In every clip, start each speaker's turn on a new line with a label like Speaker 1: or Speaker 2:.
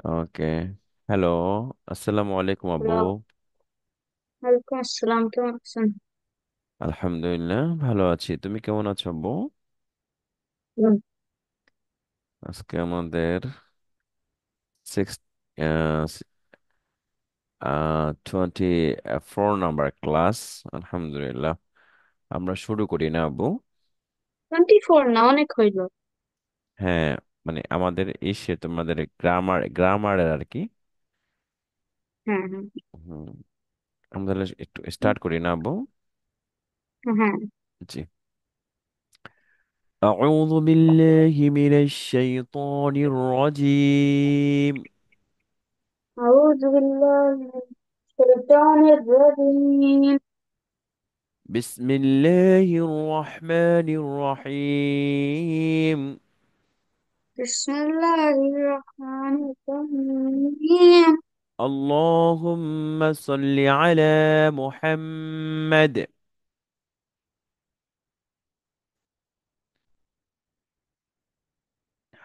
Speaker 1: ওকে। হ্যালো, আসসালামু আলাইকুম আব্বু।
Speaker 2: হ্যালো, ওয়ালাইকুম আসসালাম। কেমন আছেন?
Speaker 1: আলহামদুলিল্লাহ ভালো আছি, তুমি কেমন আছো আব্বু?
Speaker 2: হুম।
Speaker 1: আজকে আমাদের সিক্স 24 নাম্বার ক্লাস। আলহামদুলিল্লাহ, আমরা শুরু করি না আব্বু?
Speaker 2: 24 না, অনেক হইল।
Speaker 1: হ্যাঁ, মানে আমাদের তোমাদের গ্রামারের আর কি।
Speaker 2: হ্যাঁ, হ্যাঁ।
Speaker 1: হুম, আমরা তাহলে একটু স্টার্ট করি না আব্বু?
Speaker 2: হ্যাঁ।
Speaker 1: জি। أعوذ بالله من الشيطان الرجيم.
Speaker 2: أعوذ بالله من الشيطان الرجيم.
Speaker 1: بسم الله الرحمن الرحيم.
Speaker 2: بسم الله الرحمن الرحيم.
Speaker 1: اللهم صل على محمد.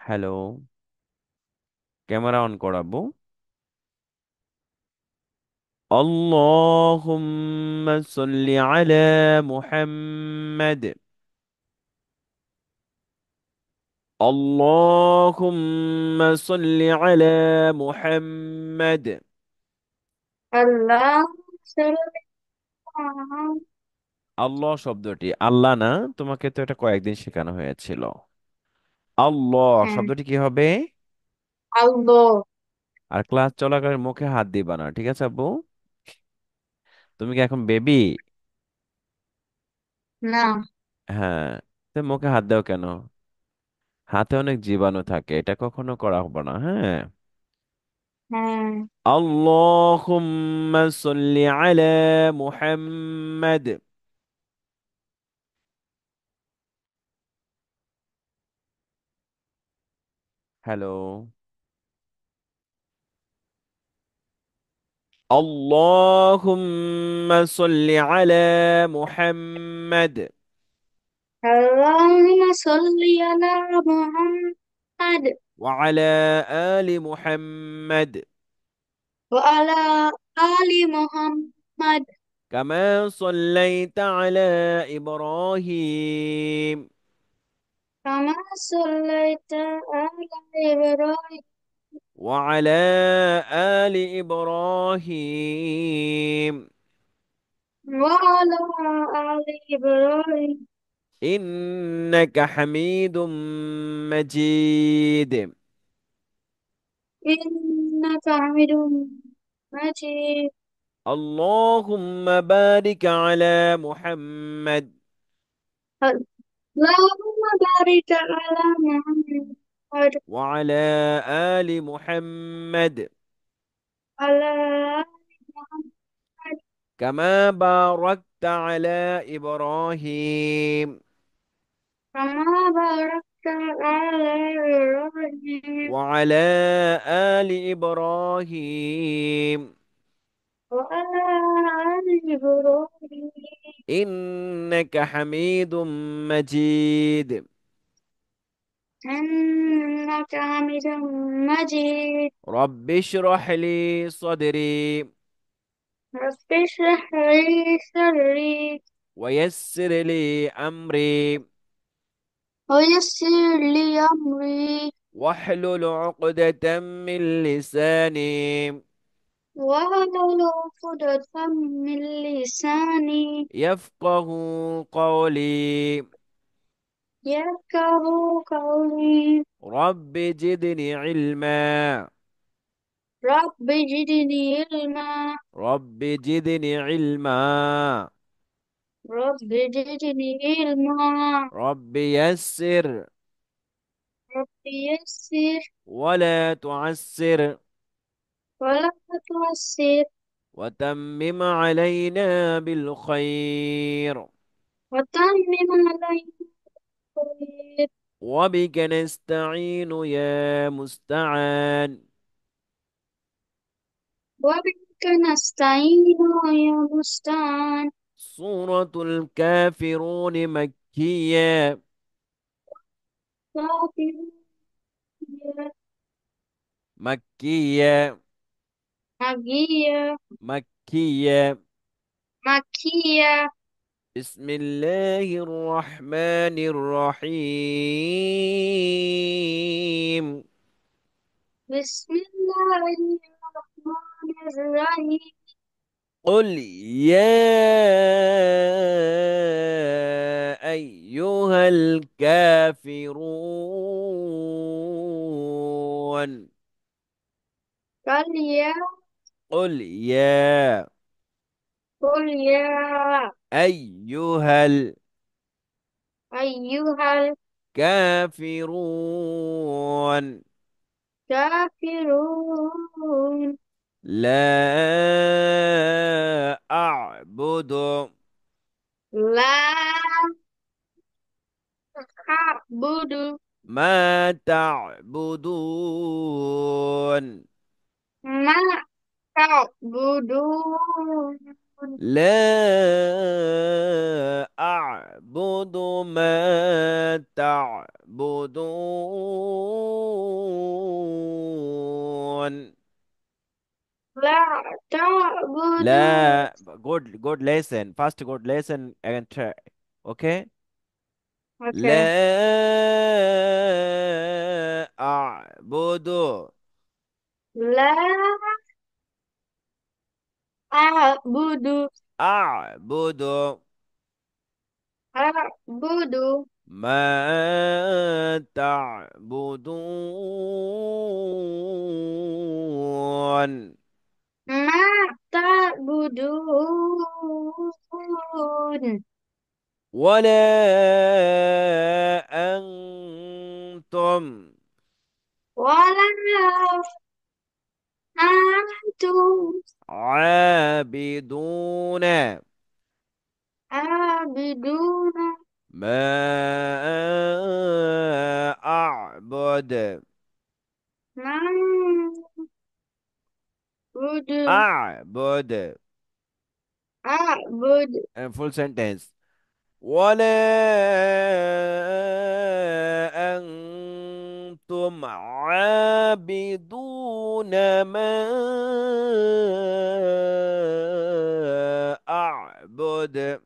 Speaker 1: হ্যালো, ক্যামেরা অন করাবো। اللهم صل على محمد. اللهم صل على محمد.
Speaker 2: الله صل على.
Speaker 1: আল্লাহ শব্দটি আল্লাহ না, তোমাকে তো এটা কয়েকদিন শেখানো হয়েছিল। আল্লাহ
Speaker 2: হ্যাঁ।
Speaker 1: শব্দটি কি হবে?
Speaker 2: আল্লাহ।
Speaker 1: আর ক্লাস চলাকালীন মুখে হাত দিবা না, ঠিক আছে আব্বু? তুমি কি এখন বেবি?
Speaker 2: না।
Speaker 1: হ্যাঁ, তো মুখে হাত দাও কেন? হাতে অনেক জীবাণু থাকে, এটা কখনো করা হবে না, হ্যাঁ?
Speaker 2: হ্যাঁ।
Speaker 1: আল্লাহুম্মা সাল্লি আলা মুহাম্মাদ। হ্যালো। আল্লাহুম্মা সাল্লি আলা মুহাম্মাদ
Speaker 2: اللهم صل على محمد
Speaker 1: وعلى آل محمد
Speaker 2: وعلى آل محمد
Speaker 1: كما صليت على إبراهيم
Speaker 2: كما صليت على إبراهيم
Speaker 1: وعلى آل إبراهيم
Speaker 2: وعلى آل إبراهيم
Speaker 1: إنك حميد مجيد.
Speaker 2: إنك حميد مجيد.
Speaker 1: اللهم بارك على محمد
Speaker 2: اللهم بارك على محمد
Speaker 1: وعلى آل محمد
Speaker 2: وعلى آل محمد
Speaker 1: كما باركت على إبراهيم
Speaker 2: كما باركت على إبراهيم
Speaker 1: وعلى آل إبراهيم
Speaker 2: وعلى آل إبراهيم
Speaker 1: إنك حميد مجيد.
Speaker 2: إنك حميد مجيد.
Speaker 1: رب اشرح لي صدري
Speaker 2: رب اشرح لي صدري
Speaker 1: ويسر لي أمري
Speaker 2: ويسر لي أمري
Speaker 1: واحلل عقدة من لساني
Speaker 2: واحلل عقدة من لساني
Speaker 1: يفقه قولي.
Speaker 2: يفقهوا قولي.
Speaker 1: رب زدني علما.
Speaker 2: رب زدني علما.
Speaker 1: رب زدني علما.
Speaker 2: رب زدني علما.
Speaker 1: رب يسر
Speaker 2: رب يسر
Speaker 1: ولا تعسر
Speaker 2: ولا تعسر
Speaker 1: وتمم علينا بالخير.
Speaker 2: وتمم علينا الخير.
Speaker 1: وبك نستعين يا مستعان.
Speaker 2: وبك نستعين يا مستعان.
Speaker 1: سورة الكافرون مكية.
Speaker 2: غافر.
Speaker 1: مكية.
Speaker 2: مجية.
Speaker 1: مكية.
Speaker 2: مكية.
Speaker 1: بسم الله الرحمن الرحيم.
Speaker 2: بسم الله الرحمن الرحيم.
Speaker 1: قل يا أيها الكافرون.
Speaker 2: قل يا.
Speaker 1: قل يا
Speaker 2: قل يا
Speaker 1: أيها
Speaker 2: أيها
Speaker 1: الكافرون.
Speaker 2: الكافرون.
Speaker 1: لا أعبد
Speaker 2: لا أعبد
Speaker 1: ما تعبدون.
Speaker 2: ما تعبدون.
Speaker 1: لا أعبد ما تعبدون.
Speaker 2: لا تعبدون.
Speaker 1: لا. good lesson. First good lesson and try. Okay.
Speaker 2: Okay.
Speaker 1: لا أعبد
Speaker 2: لا أعبد
Speaker 1: أعبد
Speaker 2: أعبد
Speaker 1: ما تعبدون.
Speaker 2: ما تعبدون.
Speaker 1: ولا أنتم
Speaker 2: ولا أنتم
Speaker 1: عابدون
Speaker 2: عابدون
Speaker 1: ما أعبد.
Speaker 2: ما أعبد.
Speaker 1: أعبد.
Speaker 2: أعبد
Speaker 1: full sentence. ولا أنتم عابدون ما أعبد.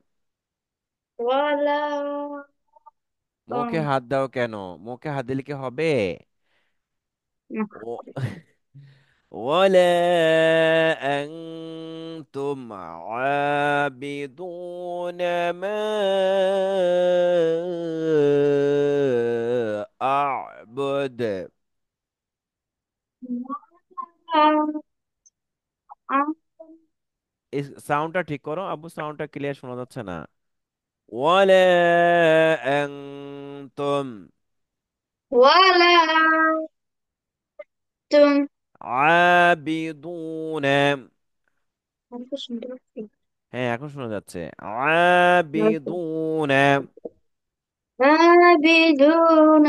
Speaker 2: ولا
Speaker 1: মুখে হাত দাও কেন? মুখে হাত দিলে কি হবে? ও- ولا أنتم عابدون ما أعبد. এই সাউন্ডটা ঠিক করো আবু, সাউন্ডটা ক্লিয়ার শোনা যাচ্ছে না। ولا أنتم
Speaker 2: ولا أنتم
Speaker 1: عابدون. হ্যাঁ এখন শোনা যাচ্ছে। عابدون
Speaker 2: عابدون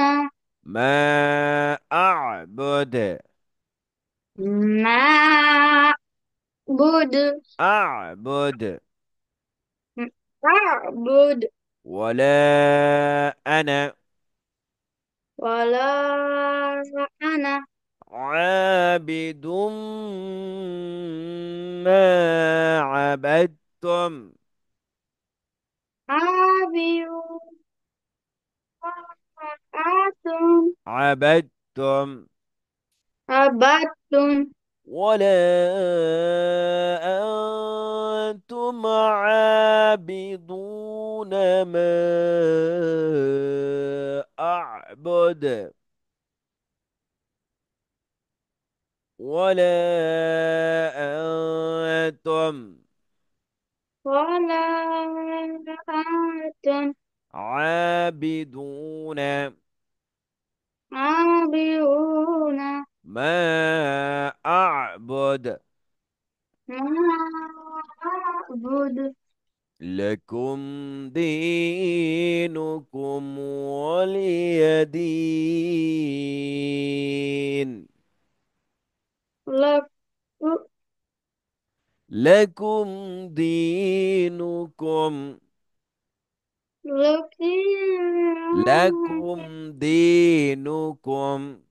Speaker 1: ما أعبد.
Speaker 2: ما أعبد.
Speaker 1: أعبد.
Speaker 2: أعبد
Speaker 1: ولا أنا
Speaker 2: ولا أنا
Speaker 1: عابد ما عبدتم.
Speaker 2: عابد. أنتم
Speaker 1: عبدتم.
Speaker 2: عبدتم
Speaker 1: ولا أنتم عابدون ما أعبد. ولا أنتم
Speaker 2: ولا أنتم
Speaker 1: عابدون
Speaker 2: عابدون
Speaker 1: ما أعبد.
Speaker 2: ما أعبد.
Speaker 1: لكم دينكم ولي دين.
Speaker 2: لك
Speaker 1: لكم دينكم.
Speaker 2: لكن
Speaker 1: لكم دينكم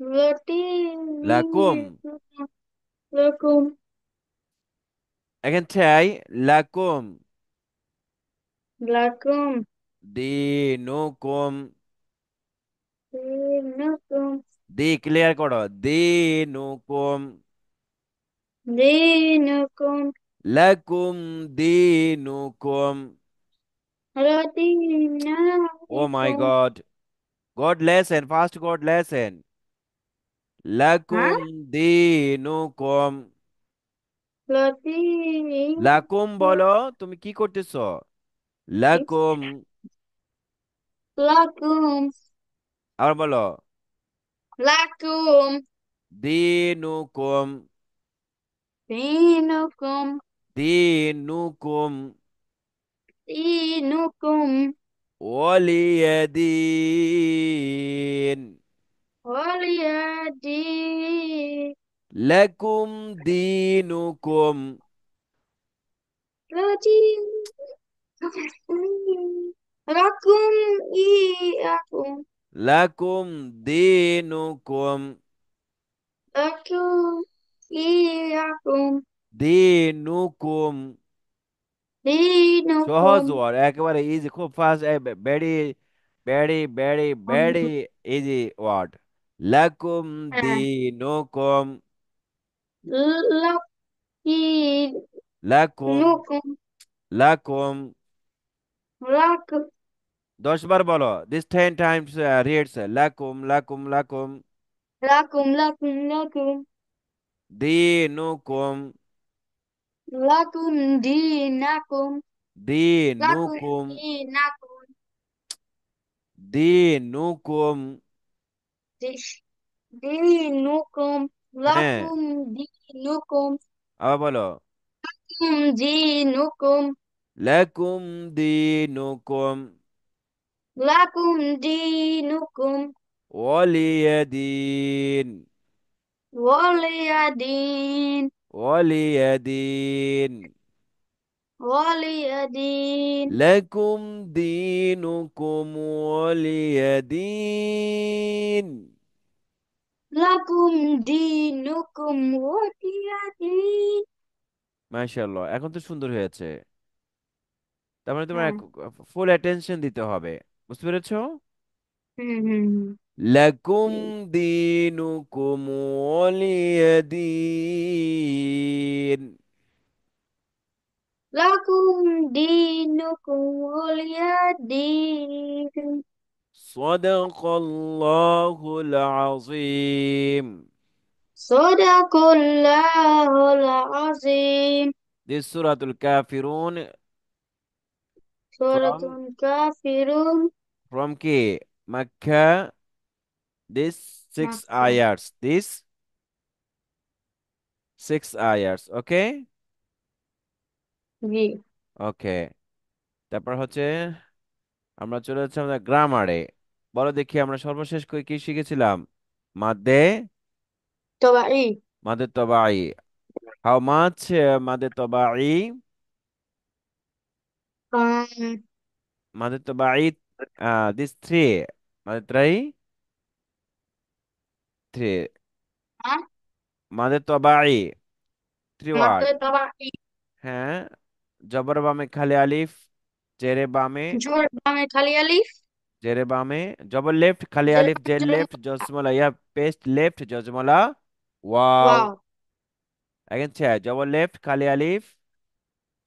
Speaker 2: রুটি।
Speaker 1: লাকুম।
Speaker 2: লাকুম।
Speaker 1: Again try. লাকুম।
Speaker 2: লাকুম।
Speaker 1: দিনুকুম।
Speaker 2: দিনুকুম।
Speaker 1: দি ক্লিয়ার করো। দিনুকুম।
Speaker 2: দিনুকুম।
Speaker 1: লাকুম দিনুকুম। Oh my
Speaker 2: রদিনাকুম।
Speaker 1: God. God lesson. Fast God lesson.
Speaker 2: হ্যাঁ,
Speaker 1: লাকুম দিনুকুম।
Speaker 2: রদিন।
Speaker 1: লাকুম বলো, তুমি কি করতেছো? লাকুম।
Speaker 2: লাকুম।
Speaker 1: আবার বলো।
Speaker 2: লাকুম।
Speaker 1: দিনুকুম।
Speaker 2: দিনুকুম।
Speaker 1: দিনুকুম।
Speaker 2: দিনুকুম।
Speaker 1: ওয়ালিয়াদিন।
Speaker 2: ওয়ালিয়াদিন।
Speaker 1: লাকুম দিনুকুম।
Speaker 2: রদিন। লাকুম ইয়াকুম।
Speaker 1: লাকুম দিনুকুম।
Speaker 2: লাকুম ইয়াকুম।
Speaker 1: দিনুকুম। সহজ
Speaker 2: দিনুকুম।
Speaker 1: ওয়ার্ড, একেবারে ইজি, খুব fast, very very very very easy word. লাকুম
Speaker 2: হ্যাঁ,
Speaker 1: দিনুকুম।
Speaker 2: লাকিনুকুম।
Speaker 1: লাকুম। লাকুম।
Speaker 2: লাকুম।
Speaker 1: 10 বার বলো। This 10 times reads লাকুম লাকুম লাকুম।
Speaker 2: লাকুম। লাকুম। লাকুম।
Speaker 1: দিনুকুম।
Speaker 2: লাকুম দিনাকুম। লাকুম
Speaker 1: দিনুকুম।
Speaker 2: দিনাকুম।
Speaker 1: দিনুকুম।
Speaker 2: দিশ- দিনুকুম।
Speaker 1: হ্যাঁ,
Speaker 2: লাকুম দিনুকুম।
Speaker 1: আবার বলো।
Speaker 2: দিনুকুম।
Speaker 1: লাকুম দিনুকুম।
Speaker 2: লাকুম দিনুকুম।
Speaker 1: ওয়ালিয়াদিন।
Speaker 2: ওয়ালিয়াদিন।
Speaker 1: ওয়ালিয়াদিন।
Speaker 2: ওয়ালিয়াদিন।
Speaker 1: লাকুম দিনুকুম ওয়ালিয়াদিন।
Speaker 2: লাকুম দিনুকুম ওয়ালিয়াদিন।
Speaker 1: মাশাআল্লাহ, এখন তো সুন্দর হয়েছে। তার মানে তোমার
Speaker 2: হ্যাঁ।
Speaker 1: ফুল অ্যাটেনশন দিতে হবে। বুঝতে পেরেছো?
Speaker 2: হুম, হুম,
Speaker 1: লাকুম
Speaker 2: হুম।
Speaker 1: দিনুকুম ওয়ালিয়াদিন।
Speaker 2: লাকুম দিনুকুম ওয়ালিয়াদিন।
Speaker 1: সাদাকাল্লাহুল আযীম।
Speaker 2: সাদাকাল্লাহুল আযীম।
Speaker 1: This Suratul Kafirun from
Speaker 2: সূরাতুল কাফিরুন।
Speaker 1: কি? Makkah. This six
Speaker 2: Mecca.
Speaker 1: ayats. This 6 ayats. Okay?
Speaker 2: জি।
Speaker 1: ওকে। তারপর হচ্ছে আমরা চলে যাচ্ছি আমাদের গ্রামারে। বলো দেখি আমরা সর্বশেষ কি শিখেছিলাম? মাদ্দে।
Speaker 2: তবাই।
Speaker 1: মাদ্দে তবাই। How much মাদ্দে তবাই?
Speaker 2: um
Speaker 1: মাদ্দে তবাই this three. মাদ্দে ত্রাই 3.
Speaker 2: হ্যাঁ,
Speaker 1: মাদ্দে তবাই 3 ওয়ার্ড।
Speaker 2: মাত্র তবাই।
Speaker 1: হ্যাঁ। জবর বামে খালি আলিফ। জেরে বামে।
Speaker 2: জোর বামে খালি আলিফ।
Speaker 1: জেরে বামে। জবর লেফট খালি
Speaker 2: জের
Speaker 1: আলিফ, জের
Speaker 2: জের
Speaker 1: লেফট জজমলা ইয়া পেস্ট লেফট জজমলা ওয়াও।
Speaker 2: ওয়াও।
Speaker 1: এগেন জবর লেফট খালি আলিফ।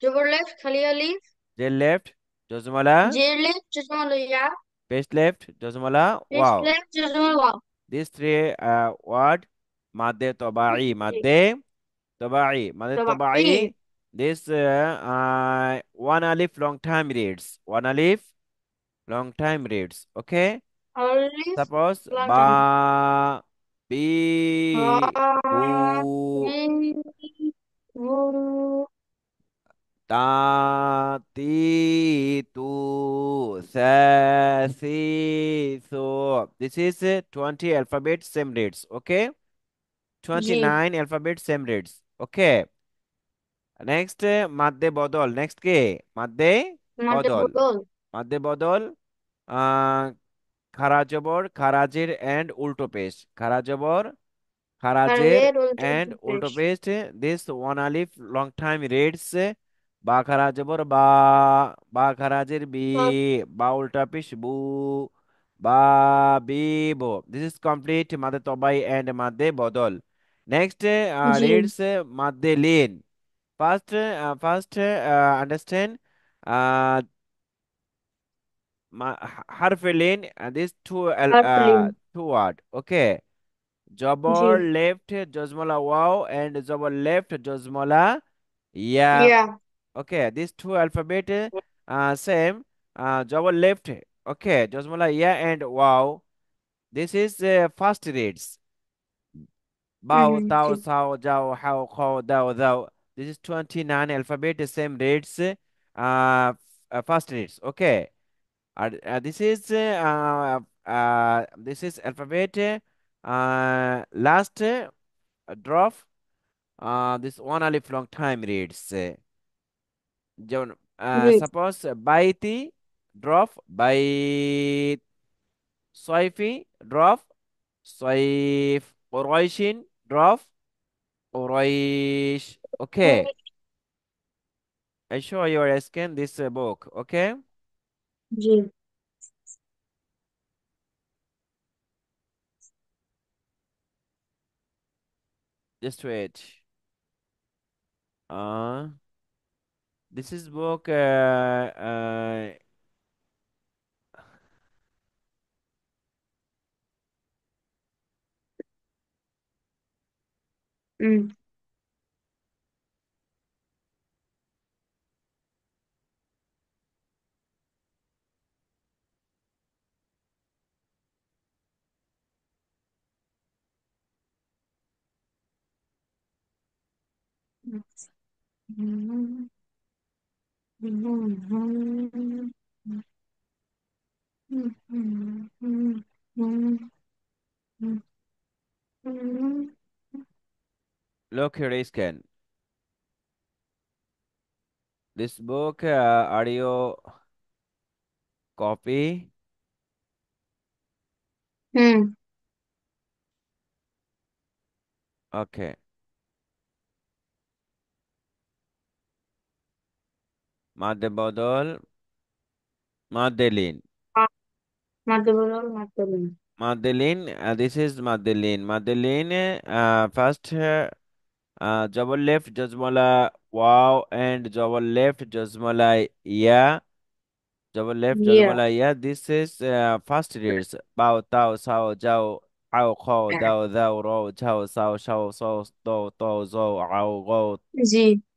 Speaker 2: জবর লেফট খালি আলিফ।
Speaker 1: জের লেফট জজমলা
Speaker 2: জের লেফট জজমা লইয়া।
Speaker 1: পেস্ট লেফট জজমলা
Speaker 2: পেস্ট
Speaker 1: ওয়াও।
Speaker 2: লেফট জজমা ওয়াও।
Speaker 1: These three word মাদে তবাই মাদে তবাই মাদে
Speaker 2: তবাই।
Speaker 1: তবাই। This one alif long time reads. One alif long time reads. Okay?
Speaker 2: Alif
Speaker 1: Suppose
Speaker 2: long
Speaker 1: ba
Speaker 2: time.
Speaker 1: bi bu ta ti tu sa si so. This is 20 alphabet same reads. Okay?
Speaker 2: G.
Speaker 1: 29 alphabet same reads. Okay? Next মাদ্দে বদল। Next কে? মাদ্দে
Speaker 2: মাঝে
Speaker 1: বদল।
Speaker 2: বোতল।
Speaker 1: মাদ্দে বদল। আহ খারা জবর খারাজের এন্ড উল্টো পেশ, খারা জবর খারাজের
Speaker 2: Carajé Ultra
Speaker 1: এন্ড উল্টো
Speaker 2: Pradesh.
Speaker 1: পেশ। This one Alif long time reads বা খারা জবর বা, বা খারাজের বি,
Speaker 2: Fuck.
Speaker 1: বা উল্টা পেশ বু, বা বি বো। দিস ইজ কমপ্লিট মাদে তবাই এন্ড মাদে বদল। Next
Speaker 2: G.
Speaker 1: রিডস মাদে লিন। First understand harflin, this
Speaker 2: Harflin.
Speaker 1: two word. Okay. Jabor
Speaker 2: G.
Speaker 1: left jazmala wow and jabor left jazmala yeah.
Speaker 2: Yeah.
Speaker 1: Okay, these two alphabet same. Jabor left. Okay, jazmala yeah and wow. This is first reads. Bao,
Speaker 2: Mm-hmm.
Speaker 1: tao,
Speaker 2: G.
Speaker 1: sao, jao, how, kho, dao, thou. This is 29 alphabet, same reads. First reads. Okay. This is alphabet last drop. This one alif long time reads. যেমন
Speaker 2: G.
Speaker 1: suppose বাইতি drop বাইত, সয়ফি drop সয়ফ, قريشin drop قريش. Okay, I show your scan this book. Okay,
Speaker 2: G.
Speaker 1: just wait. Uh, this is book.
Speaker 2: Mm.
Speaker 1: Look here, scan. This book audio copy.
Speaker 2: Mm.
Speaker 1: Okay. মাদে বদল মাদেলিন।
Speaker 2: Madhubal Madhubal.
Speaker 1: Madeline, this is Madeline. Madeline, first double left Jazmala wow and double left Jazmala yeah. Double left
Speaker 2: Yeah.
Speaker 1: Jazmala yeah. This is first reads Bao Tao Sao Jiao Ao Kho Dao Dao Ro Chao Sao Shao So Do To Zo Ao Go
Speaker 2: G.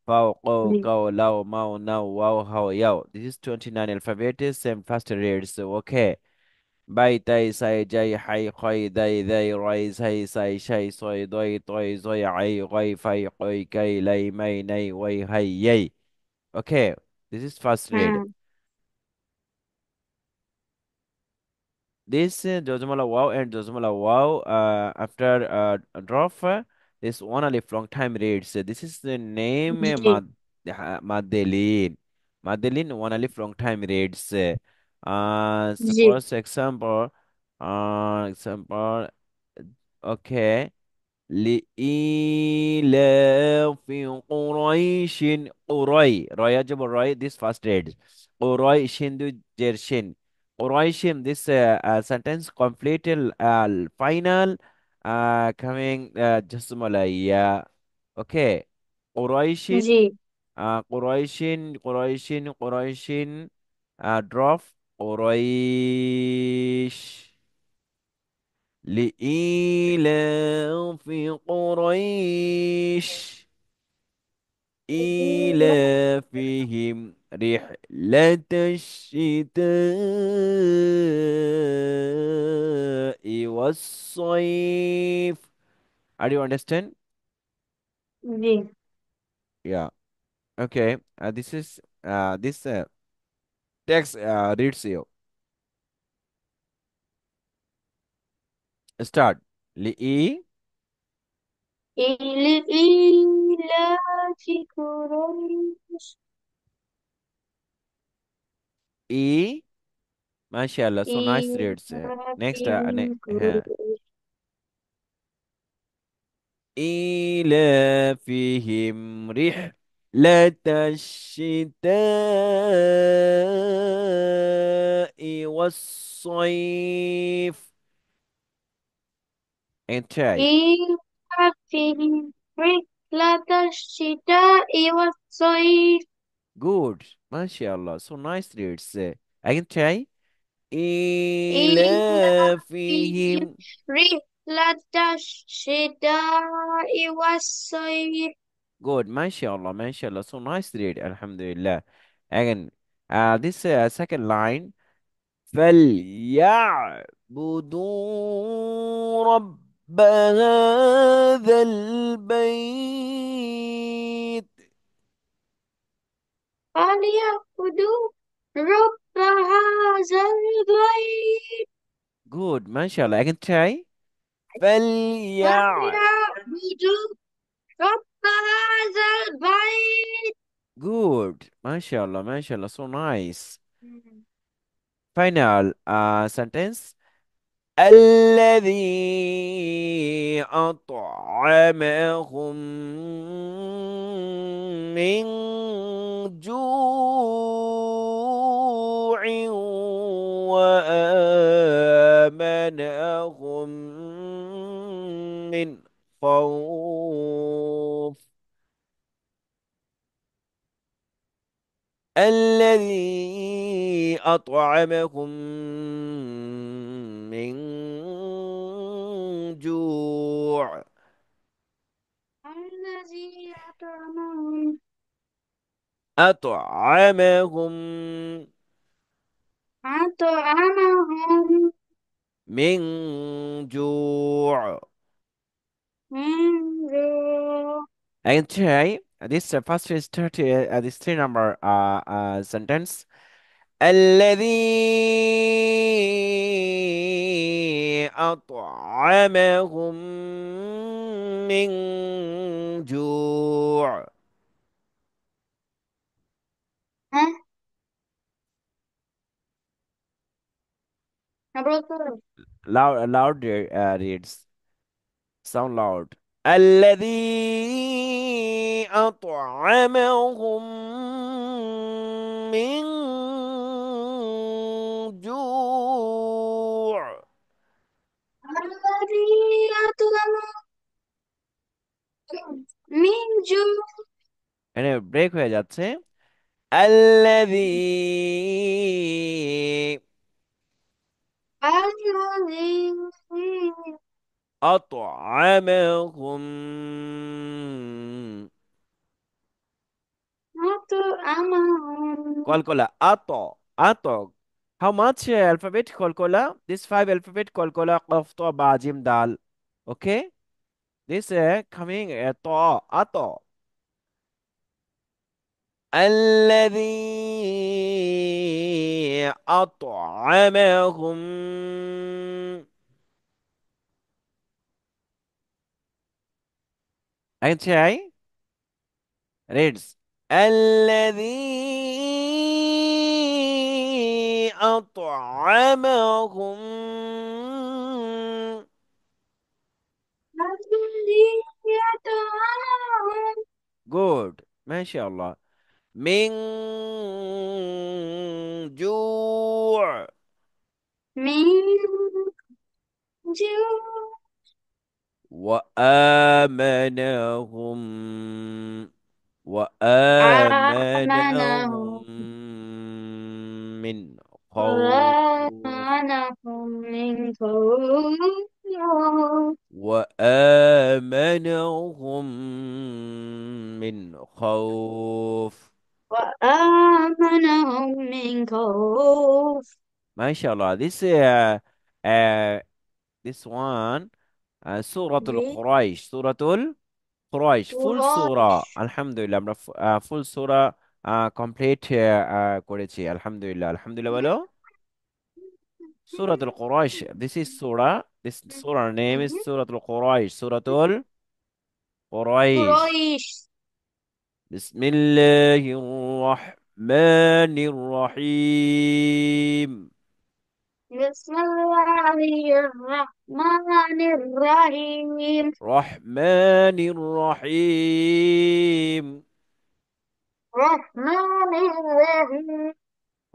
Speaker 1: Pao Go
Speaker 2: G.
Speaker 1: Go Lao Mao Now Wow How Yao. This is 29 alphabet, same first reads. Okay. باي تاي ساي جاي حي خي داي ذاي راي ساي ساي شاي صوي ضوي طوي زوي عي غي فاي قوي كي لي مي ني وي هي يي. Okay, this is first read.
Speaker 2: Mm.
Speaker 1: This Jojumala wow and Jojumala wow after drop this one alif long time reads. This is the name
Speaker 2: G.
Speaker 1: Madeline. Madeline one alif long time reads.
Speaker 2: G.
Speaker 1: Suppose example. Okay. لإيلاف قريش قري رايا جب راي this first read قريش دو جرشن قريش this sentence complete final coming جسمالية. Okay. قريش
Speaker 2: G.
Speaker 1: قريش drop قريش لإيلاف قريش إيلافهم رحلة الشتاء والصيف. Are you understand?
Speaker 2: G.
Speaker 1: Yeah. Okay. This is this text reads you. Start. لإي
Speaker 2: إيلاف قريش.
Speaker 1: إي MashaAllah. So nice reads. Next, إيلافهم رحلة الشتاء والصيف. And try.
Speaker 2: إيلافهم رحلة الشتاء والصيف.
Speaker 1: Good. MashaAllah. So nice reads. Again try.
Speaker 2: إيلافهم
Speaker 1: إيلافهم.
Speaker 2: رحلة الشتاء والصيف.
Speaker 1: Good. MashaAllah. MashaAllah. So nice read. Alhamdulillah. Again, this second line. فليعبدوا رب هذا البيت.
Speaker 2: فليعبدوا رب هذا البيت.
Speaker 1: Good, mashallah. I can try. فليع.
Speaker 2: فليعبدوا رب هذا البيت.
Speaker 1: Good, mashallah, mashallah. So nice. Final sentence. الذي أطعمهم من جوع وآمنهم من خوف. الذي أطعمهم من جوع.
Speaker 2: الذي أطعمهم
Speaker 1: أطعمهم
Speaker 2: أطعمهم
Speaker 1: من جوع.
Speaker 2: من جوع.
Speaker 1: I can try this first is 30 this three number sentence. الذي أطعمهم من جوع.
Speaker 2: ها، نبرة.
Speaker 1: Loud reads. Sound loud. الذي أطعمهم من جوع.
Speaker 2: الذي أطعمهم من جوع.
Speaker 1: এখানে ব্রেক হয়ে যাচ্ছে। الذي
Speaker 2: الذي
Speaker 1: أطعمهم
Speaker 2: أطعمهم.
Speaker 1: কলকলা আত। How much alphabet কলকলা? This five alphabet কলকলা কফ ত বা জিম দাল. Okay? This coming ত আত. الذي أطعمهم. I can try. Reads. الذي أطعمهم.
Speaker 2: الذي أطعمهم
Speaker 1: Good. ما شاء الله. من جوع.
Speaker 2: من جوع.
Speaker 1: وآمنهم. وآمنهم
Speaker 2: آمنهم
Speaker 1: من خوف.
Speaker 2: وآمنهم من خوف.
Speaker 1: وآمنهم من خوف.
Speaker 2: وآمنهم من خوف.
Speaker 1: ما شاء الله. This one سورة القريش. سورة القريش full سورة
Speaker 2: قريش.
Speaker 1: আলহামদুলিল্লাহ আমরা full سورة complete করেছি আলহামদুলিল্লাহ আলহামদুলিল্লাহ বলো سورة القريش. This is surah. This surah name is سورة القريش. سورة القريش.
Speaker 2: قريش.
Speaker 1: بسم الله الرحمن الرحيم.
Speaker 2: بسم الله الرحمن الرحيم.
Speaker 1: رحمن الرحيم.
Speaker 2: رحمن الرحيم.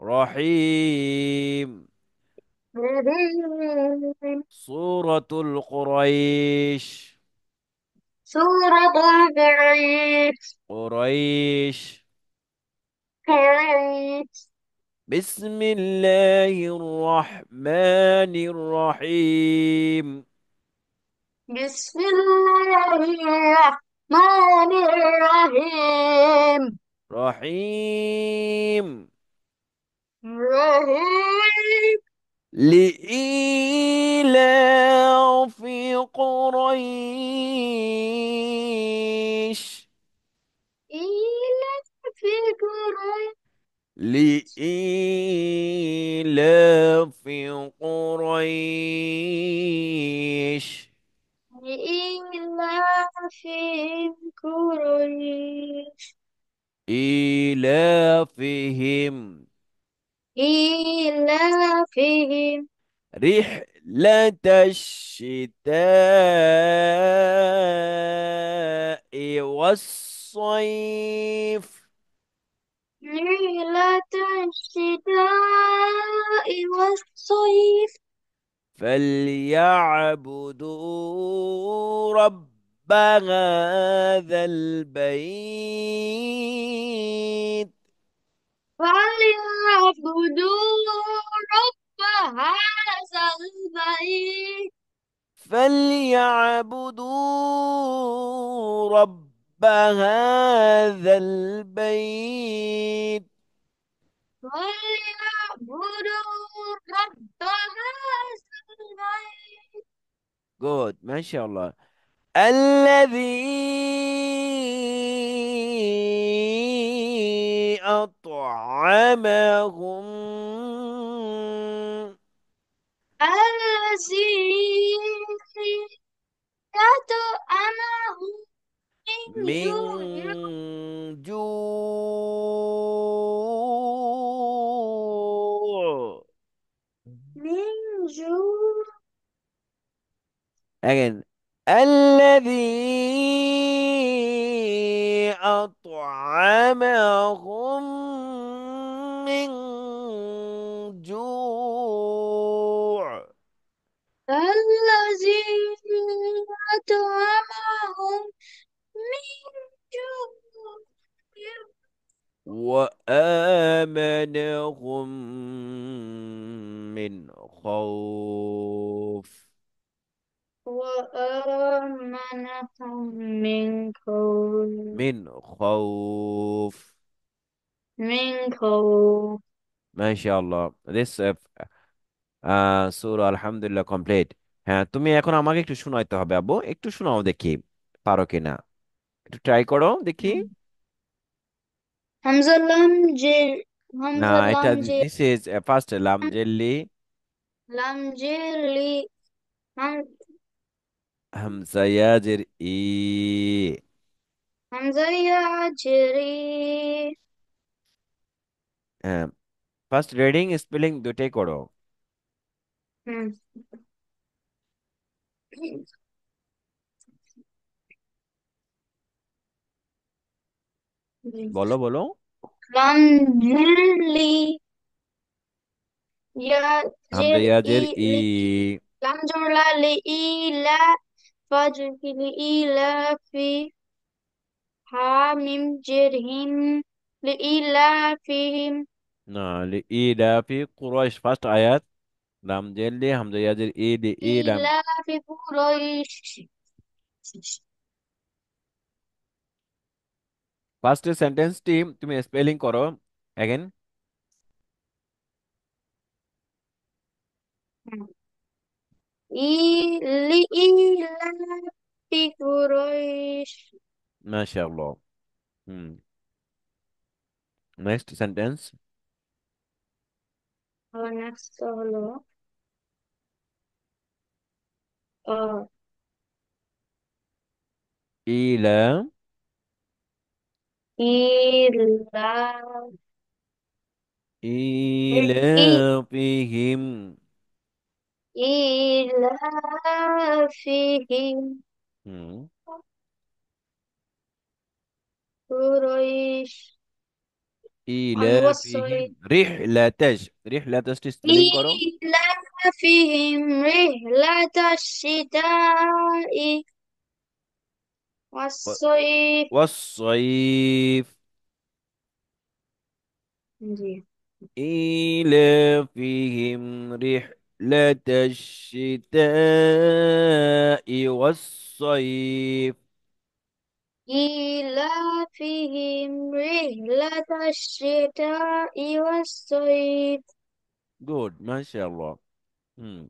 Speaker 1: رحيم.
Speaker 2: رحيم.
Speaker 1: سورة القريش.
Speaker 2: سورة القريش.
Speaker 1: قريش.
Speaker 2: قريش.
Speaker 1: بسم الله الرحمن الرحيم.
Speaker 2: بسم الله الرحمن الرحيم.
Speaker 1: رحيم.
Speaker 2: رحيم.
Speaker 1: لإيلاف قريش.
Speaker 2: إلى في قريش.
Speaker 1: لإيلاف قريش.
Speaker 2: إلى في قريش.
Speaker 1: إيلافهم
Speaker 2: إيلافهم
Speaker 1: رحلة الشتاء والصيف.
Speaker 2: ليلة الشتاء والصيف.
Speaker 1: فليعبدوا رب هذا البيت.
Speaker 2: فليعبدوا رب هذا البيت.
Speaker 1: فليعبدوا رب هذا البيت.
Speaker 2: فليعبدوا رب هذا البيت.
Speaker 1: جود، ما شاء الله. الذي أطعمهم
Speaker 2: الذي أطعمه من
Speaker 1: من
Speaker 2: جوع.
Speaker 1: جوع.
Speaker 2: من جوع.
Speaker 1: Again. الذي أطعمهم من جوع.
Speaker 2: الذي أطعمهم من جوع
Speaker 1: وآمنهم من خوف.
Speaker 2: وآمنهم من خوف.
Speaker 1: من خوف.
Speaker 2: من خوف.
Speaker 1: ما شاء الله. This সূরা আলহামদুলিল্লাহ কমপ্লিট। হ্যাঁ, তুমি এখন আমাকে একটু শোনাইতে হবে আব্বু, একটু শোনাও দেখি পারো কিনা। একটু ট্রাই করো দেখি।
Speaker 2: হামজা লাম জে।
Speaker 1: না,
Speaker 2: হামজা
Speaker 1: এটা
Speaker 2: লাম জে।
Speaker 1: দিস ইজ ফার্স্ট লাম জেল্লি।
Speaker 2: লাম জে লি। হাম।
Speaker 1: হামজা ইয়াজের ই।
Speaker 2: হামজা ইয়া জেরি।
Speaker 1: হ্যাঁ, ফার্স্ট রিডিং স্পেলিং দুটাই করো।
Speaker 2: হুম।
Speaker 1: বলো বলো।
Speaker 2: লাম জেরি। ইয়া
Speaker 1: হামজা
Speaker 2: জের ই
Speaker 1: ইয়াজের ই।
Speaker 2: লি। লাম জোর লা লি ই লা। ফাজর কি লি ই লা ফি। হা মিম জের হিম। লি ই লা ফিহিম।
Speaker 1: না, লি ই লাফি কুরাইশ ফার্স্ট আয়াত। লাম জেল্লি হামজা ইয়াজের ই লি ই
Speaker 2: ই
Speaker 1: লাম।
Speaker 2: লা ফি কুরাইশ।
Speaker 1: ফার্স্ট সেন্টেন্সটি তুমি স্পেলিং করো এগেন।
Speaker 2: ই লি ই লা ফি কুরাইশ।
Speaker 1: মাশাআল্লাহ। হুম। Next sentence.
Speaker 2: আর নেক্সট হলো আহ
Speaker 1: ইলা
Speaker 2: ইলা। ই
Speaker 1: إيلافهم
Speaker 2: إيلافهم
Speaker 1: হুম।
Speaker 2: قريش
Speaker 1: ইলাফিহিম
Speaker 2: والصيف
Speaker 1: রিহলাতাশ স্পেলিং করো।
Speaker 2: إيلافهم رحلة الشتاء
Speaker 1: ওয়া-
Speaker 2: والصيف.
Speaker 1: ওয়াসসাইফ
Speaker 2: জি।
Speaker 1: إيلافهم رحلة الشتاء والصيف.
Speaker 2: إيلافهم رحلة الشتاء والصيف.
Speaker 1: গুড মাশাআল্লাহ। হুম।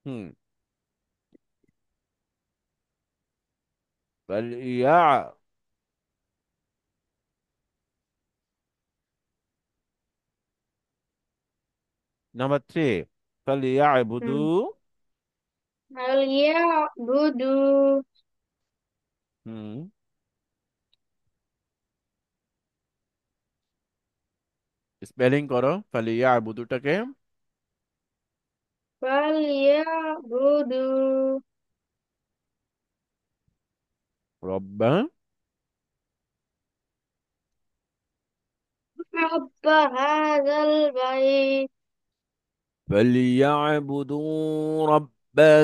Speaker 1: হুম। فليع নাম্বার 3 فليعبدوا।
Speaker 2: فليعبدوا
Speaker 1: হুম। স্পেলিং করো فليعبدوটাকে।
Speaker 2: فليعبدوا
Speaker 1: রব্বা
Speaker 2: رب هذا البيت.
Speaker 1: فليعبدوا رب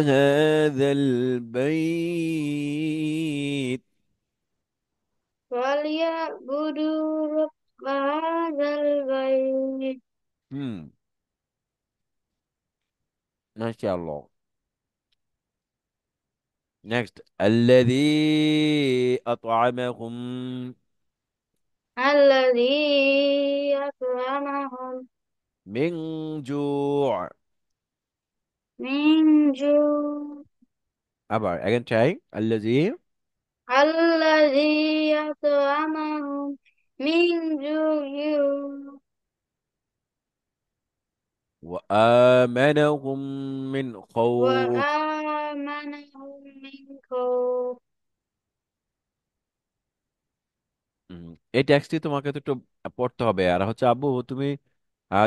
Speaker 1: هذا البيت.
Speaker 2: فليعبدوا رب هذا البيت.
Speaker 1: হুম। মাশাআল্লাহ। next الذي أطعمهم
Speaker 2: الذي أطعمهم
Speaker 1: من جوع.
Speaker 2: من جوع.
Speaker 1: আবার again try الذي
Speaker 2: الذي أطعمهم من جوع
Speaker 1: وآمنهم من خوف.
Speaker 2: وآمنهم من خوف.
Speaker 1: এই টেক্সটটি তোমাকে তো একটু পড়তে হবে। আর হচ্ছে আব্বু তুমি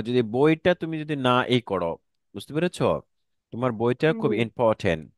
Speaker 1: যদি বইটা তুমি যদি না এই করো, বুঝতে পেরেছো? তোমার বইটা খুব
Speaker 2: জি।
Speaker 1: ইম্পর্টেন্ট।